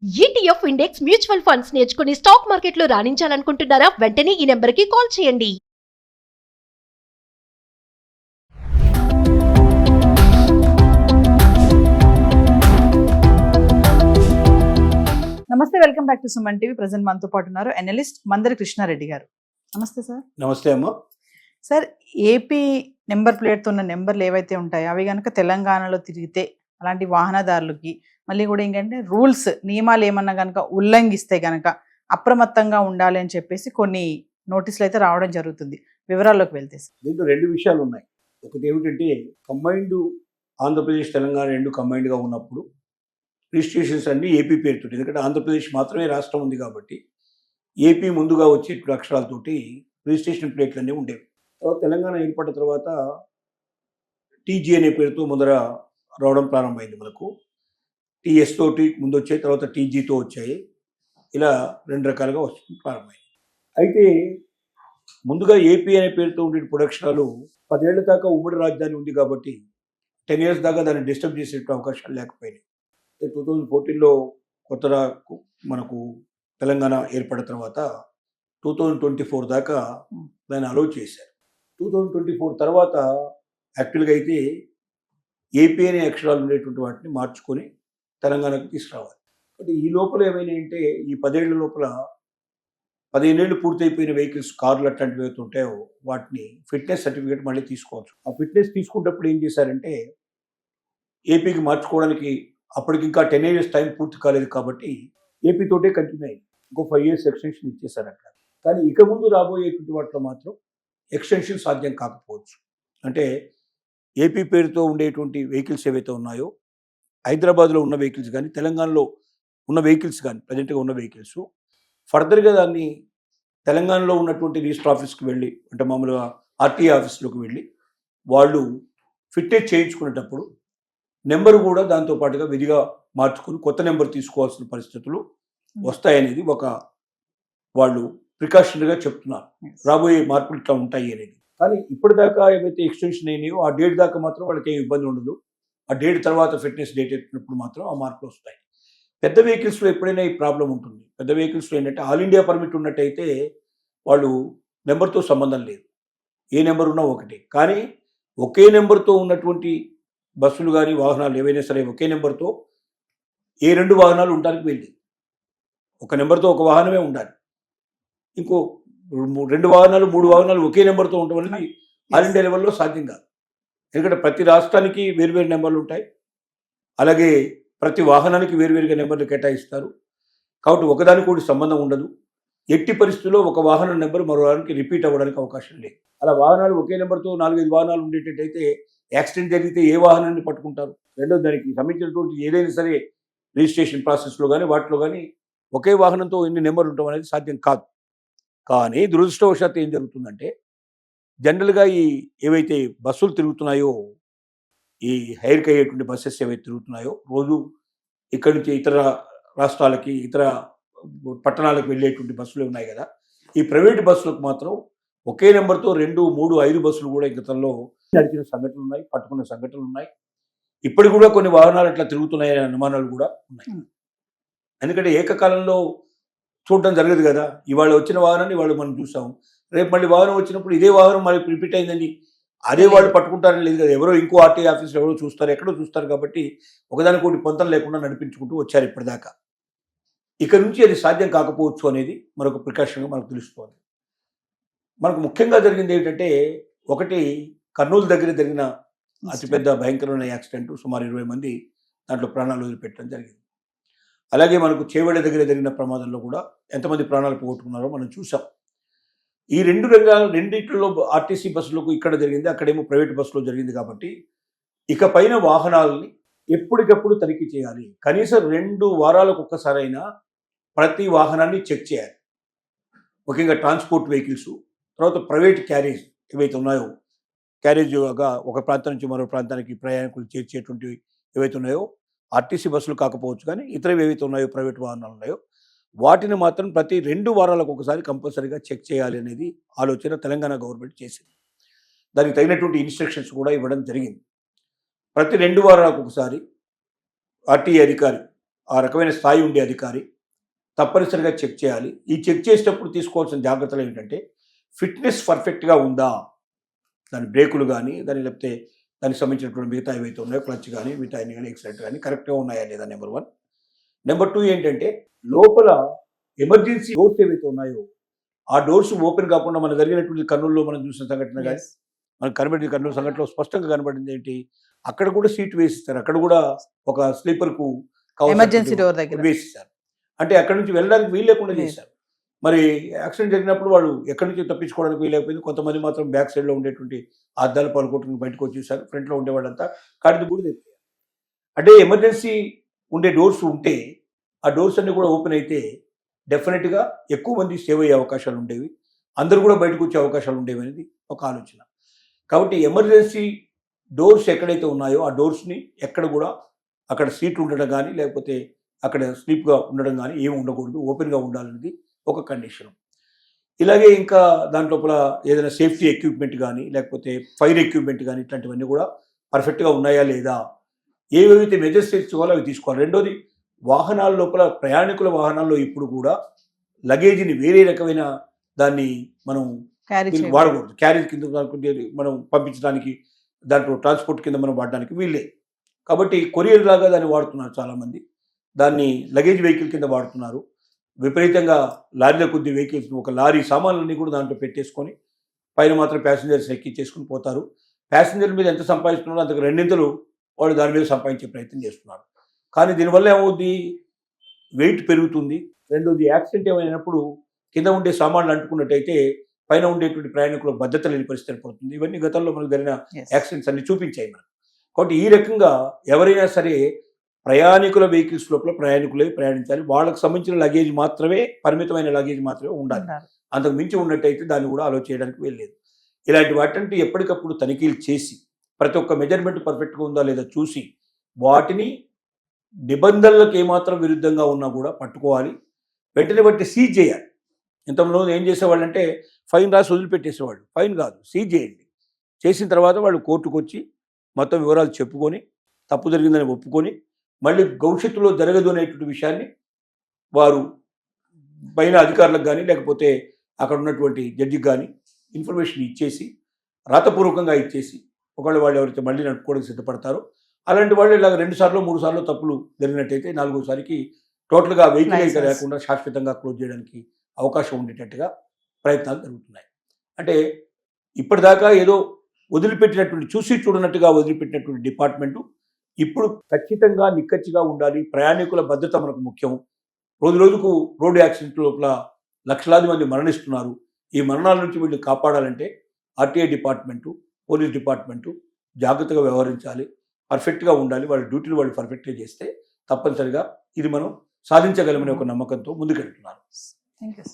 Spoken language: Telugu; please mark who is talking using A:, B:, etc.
A: ఈటీఎఫ్ ఇండెక్స్ మ్యూచువల్ ఫండ్స్ నేర్చుకుని స్టాక్ మార్కెట్లో రాణించాలనుకుంటున్నారా? వెంటనే ఈ నెంబర్కి కాల్ చేయండి.
B: నమస్తే, welcome back to Suman TV. Present మనతో పాటు ఉన్నారు అనలిస్ట్ మందరి కృష్ణారెడ్డి గారు. నమస్తే సార్.
C: నమస్తే అమ్మ.
B: సార్, ఏపీ నెంబర్ ప్లేట్తో ఉన్న నెంబర్లు ఏవైతే ఉంటాయో అవి కనుక తెలంగాణలో తిరిగితే అలాంటి వాహనదారులకి మళ్ళీ కూడా ఏంటంటే రూల్స్ నియమాలు ఏమన్నా కనుక ఉల్లంఘిస్తే కనుక అప్రమత్తంగా ఉండాలి అని చెప్పేసి కొన్ని నోటీసులు అయితే రావడం జరుగుతుంది. వివరాల్లోకి వెళ్తే
C: దీంట్లో రెండు విషయాలు ఉన్నాయి. ఒకటి ఏమిటంటే కంబైన్డ్ ఆంధ్రప్రదేశ్ తెలంగాణ రెండు కంబైన్డ్గా ఉన్నప్పుడు రిజిస్ట్రేషన్స్ అన్నీ ఏపీ పేరుతో, ఎందుకంటే ఆంధ్రప్రదేశ్ మాత్రమే రాష్ట్రం ఉంది కాబట్టి ఏపీ ముందుగా వచ్చే అక్షరాలతోటి రిజిస్ట్రేషన్ ప్లేట్లు అన్నీ ఉండేవి. తర్వాత తెలంగాణ ఏర్పడిన తర్వాత టీజీ అనే పేరుతో ముందర రావడం ప్రారంభమైంది. మనకు టీఎస్ తోటి ముందు వచ్చాయి, తర్వాత టీజీతో వచ్చాయి. ఇలా రెండు రకాలుగా వస్తుంది ప్రారంభమైంది. అయితే ముందుగా ఏపీ అనే పేరుతో ఉండే ప్రొడక్షనాలు 10 ఏళ్ల దాకా ఉమ్మడి రాజధాని ఉంది కాబట్టి 10 years దాకా దాన్ని డిస్టర్బ్ చేసే అవకాశాలు లేకపోయినాయి. 2014లో కొత్తగా మనకు తెలంగాణ ఏర్పడిన తర్వాత 2024 దాకా దాన్ని అలౌ చేశారు. 2024 తర్వాత యాక్చువల్గా అయితే ఏపీ అనే అక్షరాలు ఉండేటువంటి వాటిని మార్చుకొని తెలంగాణకు తీసుకురావాలి. అంటే ఈ లోపల ఏమైనా అంటే ఈ 10 ఏళ్ల లోపల 15 ఏళ్ళు పూర్తయిపోయిన వెహికల్స్, కార్లు అట్లాంటివి ఏవైతే ఉంటాయో వాటిని ఫిట్నెస్ సర్టిఫికేట్ మళ్ళీ తీసుకోవచ్చు. ఆ ఫిట్నెస్ తీసుకున్నప్పుడు ఏం చేశారంటే ఏపీకి మార్చుకోవడానికి అప్పటికి ఇంకా 10 years టైం పూర్తి కాలేదు కాబట్టి ఏపీతోటే కంటిన్యూ అయింది. ఇంకో 5 years ఎక్స్టెన్షన్ ఇచ్చేసారు అట్లా. కానీ ఇక ముందు రాబోయేటువంటి వాటిలో మాత్రం ఎక్స్టెన్షన్ సాధ్యం కాకపోవచ్చు. అంటే ఏపీ పేరుతో ఉండేటువంటి వెహికల్స్ ఏవైతే ఉన్నాయో, హైదరాబాద్లో ఉన్న వెహికల్స్ కానీ, తెలంగాణలో ఉన్న వెహికల్స్ కానీ, ప్రజెంట్గా ఉన్న వెహికల్స్ ఫర్దర్గా దాన్ని తెలంగాణలో ఉన్నటువంటి రిజిస్టర్ ఆఫీస్కి వెళ్ళి, అంటే మామూలుగా ఆర్టీఏ ఆఫీస్లోకి వెళ్ళి వాళ్ళు ఫిట్నెస్ చేయించుకునేటప్పుడు నెంబర్ కూడా దాంతో పాటుగా విధిగా మార్చుకుని కొత్త నెంబర్ తీసుకోవాల్సిన పరిస్థితులు వస్తాయనేది ఒక వాళ్ళు ప్రికాషనరీగా చెప్తున్నారు. రాబోయే మార్పులు ఇట్లా ఉంటాయి అనేది. కానీ ఇప్పటిదాకా ఏవైతే ఎక్స్టెన్షన్ అయినాయో ఆ డేట్ దాకా మాత్రం వాళ్ళకి ఏం ఇబ్బంది ఉండదు. ఆ డేట్ తర్వాత ఫిట్నెస్ డేట్ ఎత్తినప్పుడు మాత్రం ఆ మార్పులు వస్తాయి. పెద్ద వెహికల్స్లో ఎప్పుడైనా ఈ ప్రాబ్లం ఉంటుంది. పెద్ద వెహికల్స్లో ఏంటంటే ఆల్ ఇండియా పర్మిట్ ఉన్నట్టయితే వాళ్ళు నెంబర్తో సంబంధం లేదు, ఏ నెంబర్ ఉన్నా ఒకటి. కానీ ఒకే నెంబర్తో ఉన్నటువంటి బస్సులు కానీ వాహనాలు ఏవైనా సరే ఒకే నెంబర్తో ఏ 2 వాహనాలు ఉండడానికి వెళ్ళి ఒక నెంబర్తో ఒక వాహనమే ఉండాలి. ఇంకో 2 వాహనాలు 3 వాహనాలు ఒకే నెంబర్తో ఉండడం అనేది ఆల్ ఇండియా లెవెల్లో సాధ్యం కాదు. ఎందుకంటే ప్రతి రాష్ట్రానికి వేరువేరు నెంబర్లు ఉంటాయి, అలాగే ప్రతి వాహనానికి వేరువేరుగా నెంబర్లు కేటాయిస్తారు. కాబట్టి ఒకదానికి కూడా సంబంధం ఉండదు. ఎట్టి పరిస్థితుల్లో ఒక వాహనం నెంబర్ మరో వాహనానికి రిపీట్ అవ్వడానికి అవకాశం లేదు. అలా వాహనాలు ఒకే నెంబర్తో 4-5 వాహనాలు ఉండేటట్టయితే యాక్సిడెంట్ జరిగితే ఏ వాహనాన్ని పట్టుకుంటారు? రెండో దానికి సంబంధించినటువంటి ఏదైనా సరే రిజిస్ట్రేషన్ ప్రాసెస్లో కానీ వాటిలో కానీ ఒకే వాహనంతో ఎన్ని నెంబర్లు ఉండడం అనేది సాధ్యం కాదు. కానీ దురదృష్టవశాత్తు ఏం జరుగుతుందంటే జనరల్గా ఈ ఏవైతే బస్సులు తిరుగుతున్నాయో, ఈ హైర్కి అయ్యేటువంటి బస్సెస్ ఏవైతే తిరుగుతున్నాయో, రోజు ఇక్కడి నుంచి ఇతర రాష్ట్రాలకి, ఇతర పట్టణాలకు వెళ్ళేటువంటి బస్సులు ఉన్నాయి కదా, ఈ ప్రైవేట్ బస్సులకు మాత్రం ఒకే నెంబర్తో 2, 3, 5 బస్సులు కూడా గతంలో నడిచిన సంఘటనలు ఉన్నాయి, పట్టుకున్న సంఘటనలు ఉన్నాయి. ఇప్పటికి కూడా కొన్ని వాహనాలు అట్లా తిరుగుతున్నాయనే అనుమానాలు కూడా ఉన్నాయి. ఎందుకంటే ఏకకాలంలో చూడటం జరగదు కదా. ఇవాళ వచ్చిన వాహనాన్ని ఇవాళ మనం చూసాం, రేపు మళ్ళీ వాహనం వచ్చినప్పుడు ఇదే వాహనం మళ్ళీ రిపీట్ అయిందని అదే వాళ్ళు పట్టుకుంటారని లేదు కదా. ఎవరో ఇంకో ఆర్టీఏ ఆఫీస్లో ఎవరో చూస్తారు, ఎక్కడో చూస్తారు. కాబట్టి ఒకదానికోటి పొంతం లేకుండా నడిపించుకుంటూ వచ్చారు ఇప్పటిదాకా. ఇక నుంచి అది సాధ్యం కాకపోవచ్చు అనేది మరొక ప్రికాషన్గా మనకు తెలుస్తోంది. మనకు ముఖ్యంగా జరిగింది ఏంటంటే, ఒకటి కర్నూలు దగ్గర జరిగిన అతిపెద్ద భయంకరమైన యాక్సిడెంట్, సుమారు 20 మంది దాంట్లో ప్రాణాలు వదిలిపెట్టడం జరిగింది. అలాగే మనకు చేవెళ్ళ దగ్గర జరిగిన ప్రమాదంలో కూడా ఎంతమంది ప్రాణాలు పోగొట్టుకున్నారో మనం చూసాం. ఈ రెండిట్లో ఆర్టీసీ బస్సులకు ఇక్కడ జరిగింది, అక్కడేమో ప్రైవేట్ బస్సులో జరిగింది. కాబట్టి ఇక పైన వాహనాలని ఎప్పటికప్పుడు తనిఖీ చేయాలి. కనీసం 2 వారాలకు ఒక్కసారైనా ప్రతి వాహనాన్ని చెక్ చేయాలి. ముఖ్యంగా ట్రాన్స్పోర్ట్ వెహికల్స్, తర్వాత ప్రైవేట్ క్యారేజ్ ఏవైతే ఉన్నాయో, క్యారేజ్గా ఒక ప్రాంతం నుంచి మరో ప్రాంతానికి ప్రయాణికులు చేర్చేటువంటివి ఏవైతే ఉన్నాయో, ఆర్టీసీ బస్సులు కాకపోవచ్చు కానీ ఇతరవి ఏవైతే ఉన్నాయో ప్రైవేట్ వాహనాలు ఉన్నాయో వాటిని మాత్రం ప్రతి 2 వారాలకు ఒకసారి కంపల్సరీగా చెక్ చేయాలి అనేది ఆలోచన తెలంగాణ గవర్నమెంట్ చేసింది. దానికి తగినటువంటి ఇన్స్ట్రక్షన్స్ కూడా ఇవ్వడం జరిగింది. ప్రతి 2 వారాలకు ఒకసారి ఆర్టీఏ అధికారి ఆ రకమైన స్థాయి ఉండే అధికారి తప్పనిసరిగా చెక్ చేయాలి. ఈ చెక్ చేసేటప్పుడు తీసుకోవాల్సిన జాగ్రత్తలు ఏంటంటే ఫిట్నెస్ పర్ఫెక్ట్గా ఉందా, దాని బ్రేకులు కానీ లేకపోతే దానికి సంబంధించినటువంటి మిగతా ఏవైతే ఉన్నాయో క్లచ్ కానీ మిగతా అన్ని కానీ ఎక్సలెంట్ కానీ కరెక్ట్గా ఉన్నాయా లేదా నెంబర్ 1. నెంబర్ 2 ఏంటంటే లోపల ఎమర్జెన్సీ డోర్స్ ఏవైతే ఉన్నాయో ఆ డోర్స్ ఓపెన్ కాకుండా మన జరిగినటువంటి కర్నూలులో మనం చూసిన సంఘటన కానీ మనకు కనబడింది, కర్నూలు సంఘటనలో స్పష్టంగా కనబడింది ఏంటి, అక్కడ కూడా సీట్ వేసిస్తారు, అక్కడ కూడా ఒక స్లీపర్కు
B: ఎమర్జెన్సీ డోర్ దగ్గర
C: వేసిస్తారు. అంటే అక్కడ నుంచి వెళ్ళడానికి వీలు లేకుండా చేశారు. మరి యాక్సిడెంట్ జరిగినప్పుడు వాళ్ళు ఎక్కడి నుంచి తప్పించుకోవడానికి వీలైపోయింది. కొంతమంది మాత్రం బ్యాక్ సైడ్లో ఉండేటువంటి అద్దాలు పలుకొట్టుకుని బయటకు వచ్చేసారు. ఫ్రంట్లో ఉండేవాళ్ళంతా కాడిది కూడా తెప్పారు. అంటే ఎమర్జెన్సీ ఉండే డోర్స్ ఉంటే ఆ డోర్స్ అన్ని కూడా ఓపెన్ అయితే డెఫినెట్గా ఎక్కువ మంది సేవ్ అయ్యే అవకాశాలు ఉండేవి, అందరూ కూడా బయటకు వచ్చే అవకాశాలు ఉండేవి అనేది ఒక ఆలోచన. కాబట్టి ఎమర్జెన్సీ డోర్స్ ఎక్కడైతే ఉన్నాయో ఆ డోర్స్ని ఎక్కడ కూడా అక్కడ సీట్లు ఉండడం కానీ లేకపోతే అక్కడ స్లీప్గా ఉండడం కానీ ఏమి ఉండకూడదు, ఓపెన్గా ఉండాలనేది ఒక కండిషన్. ఇలాగే ఇంకా దాంట్లోపల ఏదైనా సేఫ్టీ ఎక్విప్మెంట్ కానీ లేకపోతే ఫైర్ ఎక్విప్మెంట్ కానీ ఇట్లాంటివన్నీ కూడా పర్ఫెక్ట్గా ఉన్నాయా లేదా, ఏవైతే మెజర్స్ తీసుకోవాలో అవి తీసుకోవాలి. రెండోది వాహనాల లోపల ప్రయాణికుల వాహనాల్లో ఇప్పుడు కూడా లగేజీని వేరే రకమైన దాన్ని మనం వాడకూడదు. క్యారేజ్ కింద మనం పంపించడానికి దాంట్లో ట్రాన్స్పోర్ట్ కింద మనం వాడడానికి వీళ్ళే. కాబట్టి కొరియర్ లాగా దాన్ని వాడుతున్నారు చాలామంది, దాన్ని లగేజ్ వెహికల్ కింద వాడుతున్నారు. విపరీతంగా లారీల కొద్ది వెహికల్స్, ఒక లారీ సామాన్లన్నీ కూడా దాంట్లో పెట్టేసుకొని పైన మాత్రం ప్యాసింజర్స్ ఎక్కించేసుకుని పోతారు. ప్యాసింజర్ల మీద ఎంత సంపాదిస్తున్నారో అంతకు రెండింతలు వాళ్ళు దాని మీద సంపాదించే ప్రయత్నం చేస్తున్నారు. కానీ దీనివల్ల ఏమవుద్ది, వెయిట్ పెరుగుతుంది. రెండోది యాక్సిడెంట్ ఏమైనప్పుడు కింద ఉండే సామాన్లు అంటుకున్నట్టయితే పైన ఉండేటువంటి ప్రయాణికుల భద్రత లేని పరిస్థితి ఏర్పడుతుంది. ఇవన్నీ గతంలో మనకు జరిగిన యాక్సిడెంట్స్ అన్ని చూపించాయి మనకు. కాబట్టి ఈ రకంగా ఎవరైనా సరే ప్రయాణికుల వెహికల్స్ లోపల ప్రయాణికులే ప్రయాణించాలి. వాళ్ళకి సంబంధించిన లగేజ్ మాత్రమే, పరిమితమైన లగేజ్ మాత్రమే ఉండాలి. అంతకు మించి ఉన్నట్టయితే దాన్ని కూడా అలో చేయడానికి వెళ్ళలేదు. ఇలాంటి వాటిని ఎప్పటికప్పుడు తనిఖీలు చేసి ప్రతి ఒక్క మెజర్మెంట్ పర్ఫెక్ట్గా ఉందా లేదా చూసి వాటిని నిబంధనలకు ఏమాత్రం విరుద్ధంగా ఉన్నా కూడా పట్టుకోవాలి, వెంటనే బట్టి సీజ్ చేయాలి. ఇంతకుముందు ఏం చేసేవాళ్ళు అంటే ఫైన్ రాసి వదిలిపెట్టేసేవాళ్ళు. ఫైన్ కాదు, సీజ్ చేయండి. చేసిన తర్వాత వాళ్ళు కోర్టుకు వచ్చి మొత్తం వివరాలు చెప్పుకొని తప్పు జరిగిందని ఒప్పుకొని మళ్ళీ భవిష్యత్తులో జరగదు అనేటువంటి విషయాన్ని వారు పైన అధికారులకు కానీ లేకపోతే అక్కడ ఉన్నటువంటి జడ్జికి కానీ ఇన్ఫర్మేషన్ ఇచ్చేసి రాతపూర్వకంగా ఇచ్చేసి ఒకవేళ వాళ్ళు ఎవరైతే మళ్ళీ నడుపుకోవడానికి సిద్ధపడతారో అలాంటి వాళ్ళు ఇలాగ 2 సార్లు 3 సార్లు తప్పులు జరిగినట్టయితే 4వసారికి టోటల్గా వెహికల్ లేకుండా శాశ్వతంగా క్లోజ్ చేయడానికి అవకాశం ఉండేటట్టుగా ప్రయత్నాలు జరుగుతున్నాయి. అంటే ఇప్పటిదాకా ఏదో వదిలిపెట్టినటువంటి చూసి చూడనట్టుగా వదిలిపెట్టినటువంటి డిపార్ట్మెంటు ఇప్పుడు ఖచ్చితంగా నిక్కచ్చిగా ఉండాలి. ప్రయాణికుల భద్రత మనకు ముఖ్యం. రోజు రోజుకు రోడ్డు యాక్సిడెంట్ లోపల లక్షలాది మంది మరణిస్తున్నారు. ఈ మరణాల నుంచి వీళ్ళు కాపాడాలంటే ఆర్టీఐ డిపార్ట్మెంటు, పోలీస్ డిపార్ట్మెంటు జాగ్రత్తగా వ్యవహరించాలి, పర్ఫెక్ట్గా ఉండాలి. వాళ్ళ డ్యూటీలు వాళ్ళు పర్ఫెక్ట్గా చేస్తే తప్పనిసరిగా ఇది మనం సాధించగలమనే ఒక నమ్మకంతో ముందుకెళ్తున్నారు.
B: Thank you.